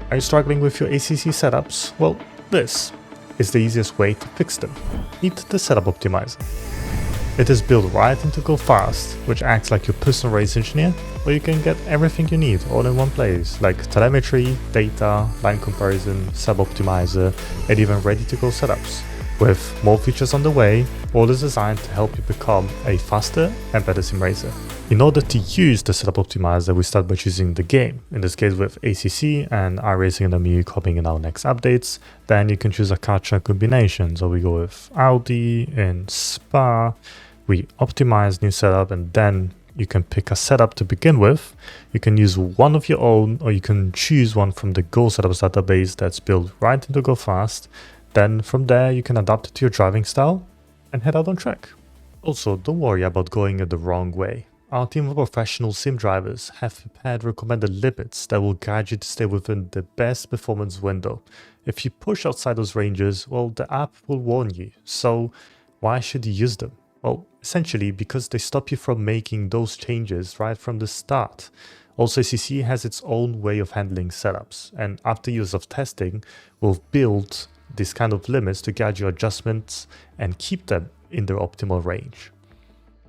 Are you struggling with your ACC setups? Well, this is the easiest way to fix them. Meet the Setup Optimiser. It is built right into Go Fast, which acts like your personal race engineer, where you can get everything you need all in one place, like telemetry, data, line comparison, Setup Optimizer, and even ready-to-go setups. With more features on the way, all is designed to help you become a faster and better sim racer. In order to use the Setup Optimizer, we start by choosing the game, in this case with ACC and iRacing and MU coming in our next updates. Then you can choose a car track combination, so we go with Audi in Spa, we optimize new setup, and then you can pick a setup to begin with. You can use one of your own, or you can choose one from the Go Setups database that's built right into Go Fast. Then from there you can adapt it to your driving style and head out on track. Also, don't worry about going it the wrong way. Our team of professional sim drivers have prepared recommended limits that will guide you to stay within the best performance window. If you push outside those ranges, well, the app will warn you. So why should you use them? Well, essentially because they stop you from making those changes right from the start. Also, ACC has its own way of handling setups, and after years of testing, we've built these kind of limits to guide your adjustments and keep them in their optimal range.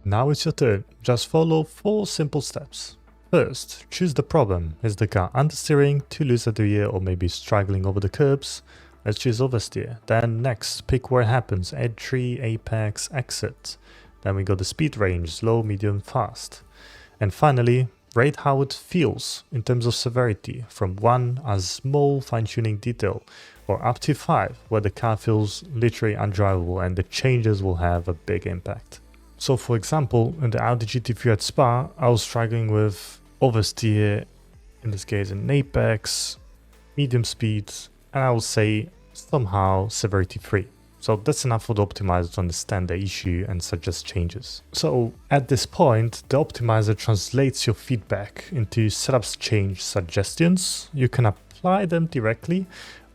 Now it's your turn. Just follow 4 simple steps. First, choose the problem. Is the car understeering, too loose at the rear, or maybe struggling over the curbs? Let's choose oversteer. Then next, pick where it happens: entry, apex, exit. Then we go to speed range, slow, medium, fast. And finally, rate how it feels in terms of severity, from 1, a small fine-tuning detail, or up to 5, where the car feels literally undrivable and the changes will have a big impact. So for example, in the Audi GT3 at Spa, I was struggling with oversteer, in this case in apex, medium speed, and I would say somehow severity 3. So that's enough for the optimizer to understand the issue and suggest changes. So at this point, the optimizer translates your feedback into setups change suggestions. You can apply them directly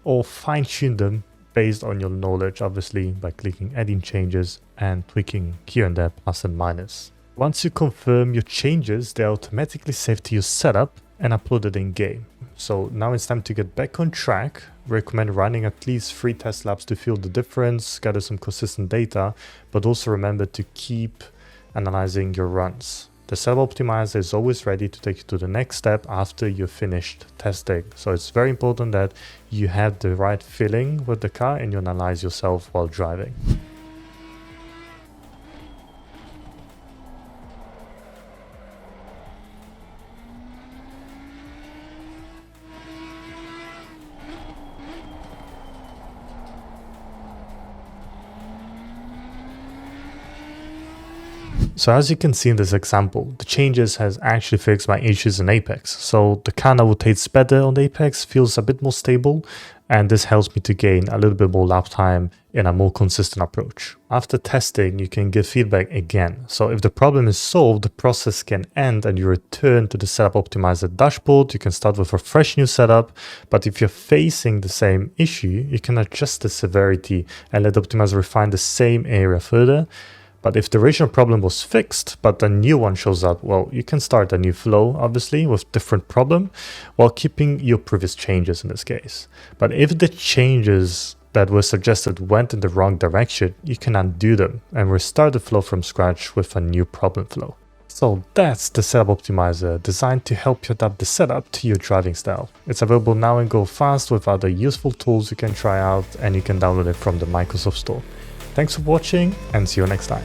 or fine-tune them based on your knowledge, obviously, by clicking adding changes and tweaking here and there plus and minus. Once you confirm your changes, they're automatically saved to your setup and uploaded in game. So now it's time to get back on track. Recommend running at least 3 test laps to feel the difference, gather some consistent data, but also remember to keep analyzing your runs. The Setup Optimizer is always ready to take you to the next step after you've finished testing. So it's very important that you have the right feeling with the car and you analyze yourself while driving. So as you can see in this example, the changes has actually fixed my issues in Apex. So the car now rotates better on the Apex, feels a bit more stable, and this helps me to gain a little bit more lap time in a more consistent approach. After testing, you can give feedback again. So if the problem is solved, the process can end and you return to the Setup Optimizer dashboard. You can start with a fresh new setup, but if you're facing the same issue, you can adjust the severity and let the optimizer refine the same area further. But if the original problem was fixed, but a new one shows up, well, you can start a new flow, obviously, with different problem, while keeping your previous changes in this case. But if the changes that were suggested went in the wrong direction, you can undo them and restart the flow from scratch with a new problem flow. So that's the Setup Optimizer, designed to help you adapt the setup to your driving style. It's available now in Go Fast with other useful tools you can try out, and you can download it from the Microsoft Store. Thanks for watching and see you next time.